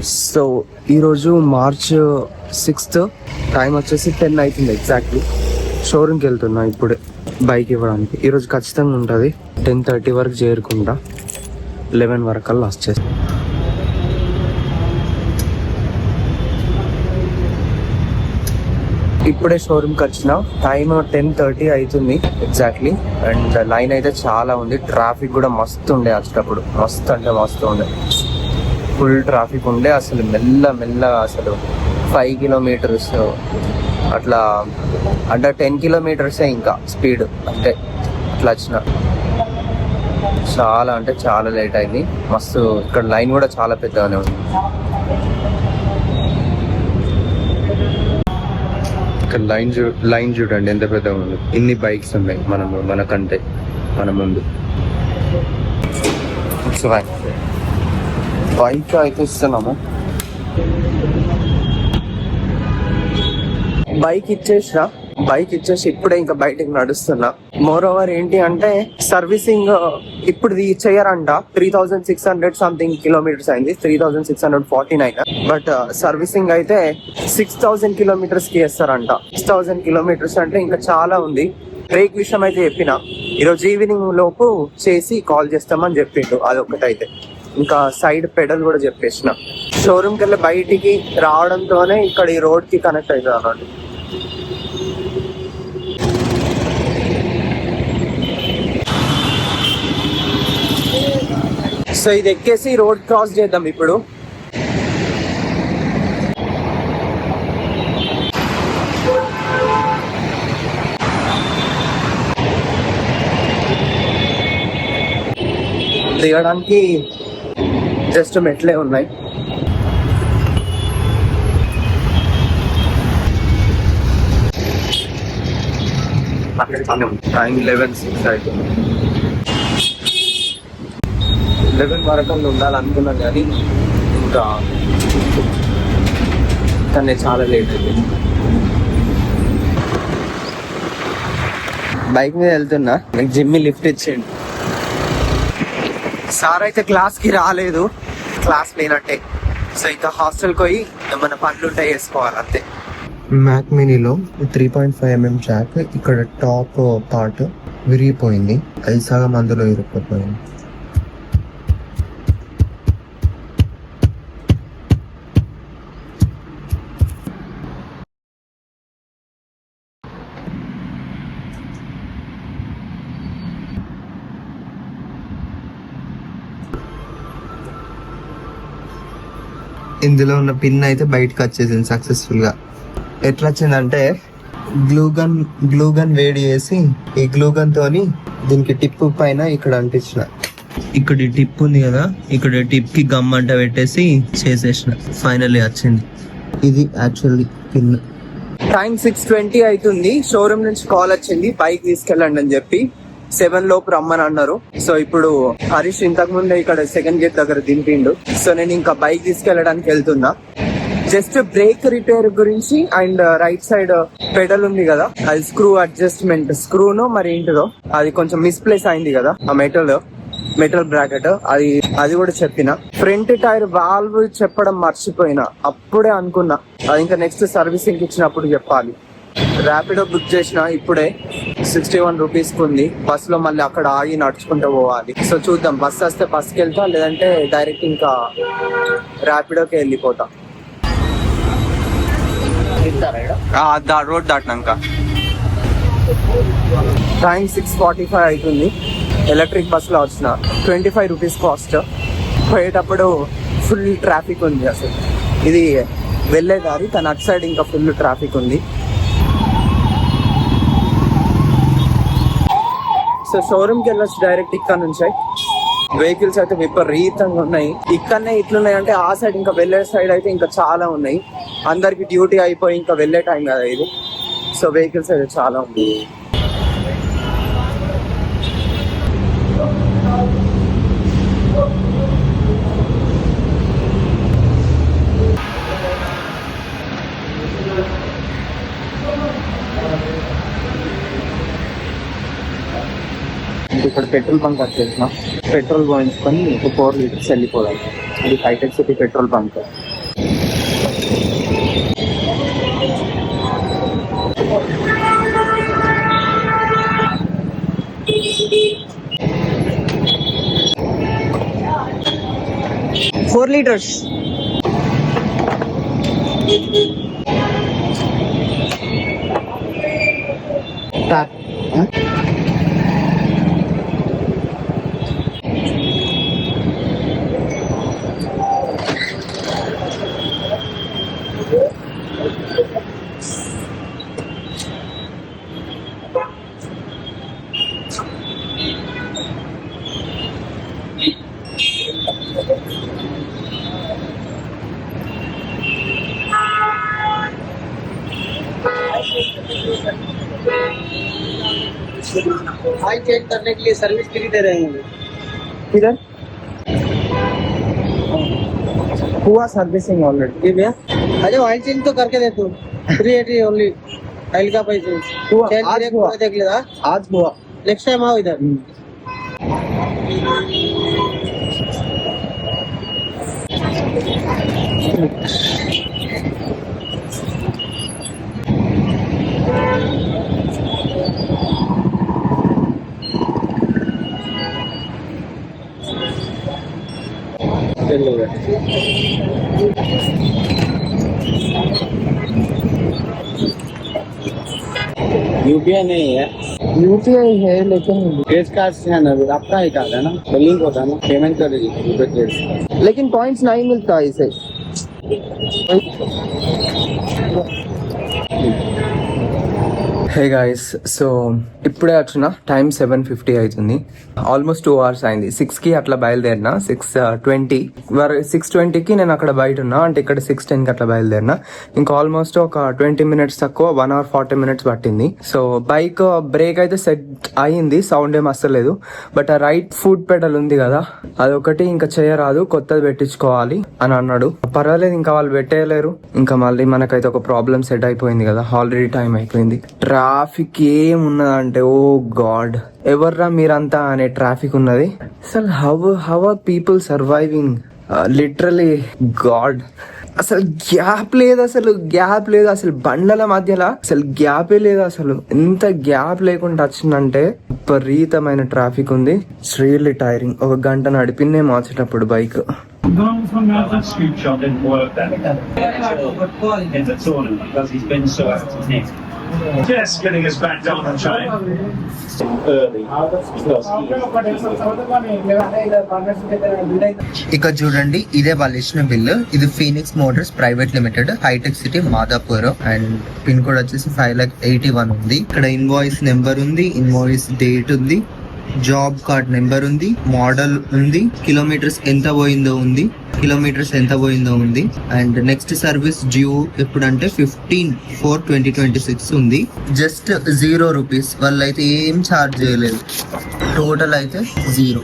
So ఈరోజు March 6th, time వచ్చేసి 10 అవుతుంది ఎగ్జాక్ట్లీ. షోరూమ్కి వెళ్తున్నా ఇప్పుడే బైక్ ఇవ్వడానికి. ఈరోజు ఖచ్చితంగా ఉంటుంది. 10:30 వరకు చేరుకుంటా, 11 వరకు అలా వచ్చేసి. ఇప్పుడే షోరూమ్కి వచ్చిన, టైం 10:30 అవుతుంది ఎగ్జాక్ట్లీ. అండ్ లైన్ అయితే చాలా ఉంది, ట్రాఫిక్ కూడా మస్తు ఉండే వచ్చేటప్పుడు. మస్తు అంటే మస్తు ఉండే, ఫుల్ ట్రాఫిక్ ఉండే. అసలు మెల్లగా అసలు 5 కిలోమీటర్స్ అట్లా అంటే 10 కిలోమీటర్సే ఇంకా స్పీడ్ అంటే అట్లా వచ్చిన. చాలా అంటే చాలా లేట్ అయింది మస్తు. ఇక్కడ లైన్ కూడా చాలా పెద్దగానే ఉంది. ఇక్కడ లైన్ చూడండి ఎంత పెద్దగా ఉంది. ఇన్ని బైక్స్ ఉన్నాయి మనకంటే మన ముందు. బైక్ అయితే ఇస్తున్నాము, బైక్ ఇచ్చేసి ఇప్పుడే ఇంకా బయటకు నడుస్తున్నా. మోర్ ఓవర్ ఏంటి అంటే సర్వీసింగ్ ఇప్పుడు చెయ్యరంట. 3600 సంథింగ్ కిలోమీటర్స్ అయింది, 3649. బట్ సర్వీసింగ్ అయితే 6000 కిలోమీటర్స్ కి చేస్తారంట. 6000 కిలోమీటర్స్ అంటే ఇంకా చాలా ఉంది. బ్రేక్ విషయం అయితే చెప్పిన, ఈరోజు ఈవినింగ్ లోపు చేసి కాల్ చేస్తామని చెప్పిండు. అదొకటైతే ఇంకా సైడ్ పెడల్ కూడా చెప్పేసిన. షోరూమ్కి వెళ్ళి బయటికి రావడంతోనే ఇక్కడ ఈ రోడ్ కి కనెక్ట్ అవుతుంది అన్నట్టు. సో ఇది ఎక్కేసి రోడ్ క్రాస్ చేద్దాం ఇప్పుడు. దిగడానికి జస్ట్ మెట్లే ఉన్నాయి. టైం 11:06 అవుతుంది. 11 వరకు ఉండాలనుకున్నాను కానీ ఇంకా కానీ చాలా లేట్ అయిపోయింది. బైక్ మీద వెళ్తున్నా, నాకు జిమ్మి లిఫ్ట్ ఇచ్చేయండి. సార్ అయితే క్లాస్కి రాలేదు, క్లాస్ లేనట్టే. సో ఇంకా హాస్టల్కి పోయి ఏమైనా పనులు ఉంటాయి వేసుకోవాలి అంతే. మ్యాక్ మినీలో 3.5mm జాక్ ఇక్కడ టాప్ పార్ట్ విరిగిపోయింది, అది సగం అందులో ఇరుక్కుపోయింది. ఇందులో ఉన్న పిన్ అయితే బయటకు వచ్చేసింది సక్సెస్ఫుల్ గా. ఎట్లా వచ్చిందంటే గ్లూ గన్ వేడి చేసి ఈ గ్లూ గన్ తోని దీనికి టిప్ పైన ఇక్కడ అంటించిన. ఇక్కడ టిప్ ఉంది కదా, ఇక్కడ టిప్ కి గమ్ అంట పెట్టేసి చేసేసిన. ఫైనల్లీ వచ్చింది. ఇది యాక్చువల్లీ పిన్. టైం 6:20 అవుతుంది. షోరూమ్ నుంచి కాల్ వచ్చింది బైక్ తీసుకెళ్ళండి అని చెప్పి. 7 లోపు రమ్మని అన్నారు. సో ఇప్పుడు హరీష్ ఇంతకు ముందే ఇక్కడ సెకండ్ గేట్ దగ్గర దింపిండు. సో నేను ఇంకా బైక్ తీసుకెళ్ళడానికి వెళ్తున్నా. జస్ట్ బ్రేక్ రిపేర్ గురించి అండ్ రైట్ సైడ్ పెడల్ ఉంది కదా, అది స్క్రూ అడ్జస్ట్మెంట్ స్క్రూను మరి ఏంటిదో అది కొంచెం మిస్ప్లేస్ అయింది కదా, ఆ మెటల్ బ్రాకెట్ అది కూడా చెప్పిన. ఫ్రంట్ టైర్ వాల్వ్ చెప్పడం మర్చిపోయినా, అప్పుడే అనుకున్నా అది ఇంకా నెక్స్ట్ సర్వీసింగ్ ఇచ్చినప్పుడు చెప్పాలి. ర్యాపిడో బుక్ చేసిన ఇప్పుడే, 61 రూపీస్ ఉంది. బస్ లో మళ్ళీ అక్కడ ఆగి నడుచుకుంటూ పోవాలి. సో చూద్దాం, బస్ వస్తే బస్కి వెళ్తా, లేదంటే డైరెక్ట్ ఇంకా ర్యాపిడోకి వెళ్ళిపోతా. రోడ్ దాటినాక టైం 6:45 అవుతుంది. ఎలక్ట్రిక్ బస్ లో వచ్చిన, 25 రూపీస్ కాస్ట్. పోయేటప్పుడు ఫుల్ ట్రాఫిక్ ఉంది. అసలు ఇది వెళ్ళే దారి, కానీ అటు సైడ్ ఇంకా ఫుల్ ట్రాఫిక్ ఉంది. సో షోరూమ్కి వెళ్ళొచ్చు డైరెక్ట్ ఇక్కడ నుంచి. వెహికల్స్ అయితే విపరీతంగా ఉన్నాయి. ఇక్కడనే ఇట్లున్నాయి అంటే ఆ సైడ్ ఇంకా వెళ్ళే సైడ్ అయితే ఇంకా చాలా ఉన్నాయి. అందరికి డ్యూటీ అయిపోయి ఇంకా వెళ్ళే టైం కదా ఇది. సో వెహికల్స్ అయితే చాలా ఉంది. ఇక్కడ పెట్రోల్ బంక్ వచ్చేసిన, పెట్రోల్ పోయించుకొని 4 లీటర్స్ వెళ్ళిపోదాం. ఇది hitech city petrol bunk. 4 liters. Tap. Oil change करने के लिए सर्विस फ्री दे रहे हैं किधर हुआ सर्विसिंग ऑलरेडी ये भैया? अरे ऑयल चेंज तो करके दे तू 380 ओनली ऑयल का पैसे हुआ, चेंज आज ब्रेक हुआ। देख लेगा आज हुआ। नेक्स्ट टाइम आओ इधर यूपीआई नहीं है, यूपीआई है लेकिन क्रेडिट कार्ड से है ना, आपका ही कार्ड है ना, तो लिंक होता है ना, पेमेंट कर दीजिए रुपए क्रेडिट। लेकिन पॉइंट्स नहीं मिलता इसे। హే గైస్, సో ఇప్పుడే వచ్చిన టైం 7:50 అవుతుంది. ఆల్మోస్ట్ 2 hours అయింది. 6కి అట్లా బయలుదేరిన, 6:20 6:20కి నేను అక్కడ బయట ఉన్నా, అంటే ఇక్కడ 6:10కి అట్లా బయలుదేరిన. ఇంకా ఆల్మోస్ట్ ఒక 20 minutes తక్కువ 1 hour 40 minutes పట్టింది. సో బైక్ బ్రేక్ అయితే సెట్ అయింది, సౌండ్ ఏం వస్తలేదు. బట్ ఆ రైట్ ఫుట్ పెడల్ ఉంది కదా, అదొకటి ఇంకా చేయరాదు, కొత్తది పెట్టించుకోవాలి అని అన్నాడు. పర్వాలేదు, ఇంకా వాళ్ళు పెట్టేయలేరు. ఇంకా మళ్ళీ మనకైతే ఒక ప్రాబ్లం సెట్ అయిపోయింది కదా, ఆల్రెడీ టైం అయిపోయింది. ట్రాఫిక్ ఏమున్నదంటే ఓ గాడ్, ఎవర్రా మీరంతా అనే ట్రాఫిక్ ఉన్నది. అసలు how are people surviving, literally god. అసలు గ్యాప్ లేదు, అసలు బండ్ల మధ్యలో అసలు గ్యాపే లేదు. అసలు ఎంత గ్యాప్ లేకుండా వచ్చిందంటే విపరీతమైన ట్రాఫిక్ ఉంది. It's really tiring. ఒక గంట నడిపిందే మార్చేటప్పుడు bike. Scoop shot didn't work then in the tournament because he's been so active. Just getting us back down the train early. ఇక్కడ చూడండి, ఇదే వాళ్ళు ఇచ్చిన బిల్లు. ఇది Phoenix Motors private limited, hitech city, Madhapur. And pin code వచ్చేసి 5,81,000 ఉంది. ఇక్కడ invoice number ఉంది, ఇన్వాయిస్ డేట్ ఉంది, జాబ్ కార్డ్ నెంబర్ ఉంది, మోడల్ ఉంది, కిలోమీటర్స్ ఎంత పోయిందో ఉంది. అండ్ నెక్స్ట్ సర్వీస్ డ్యూ ఎప్పుడంటే 15/4/2026 ఉంది. Just 0 rupees. వాళ్ళు అయితే ఏం ఛార్జ్ చేయలేదు. టోటల్ అయితే 0.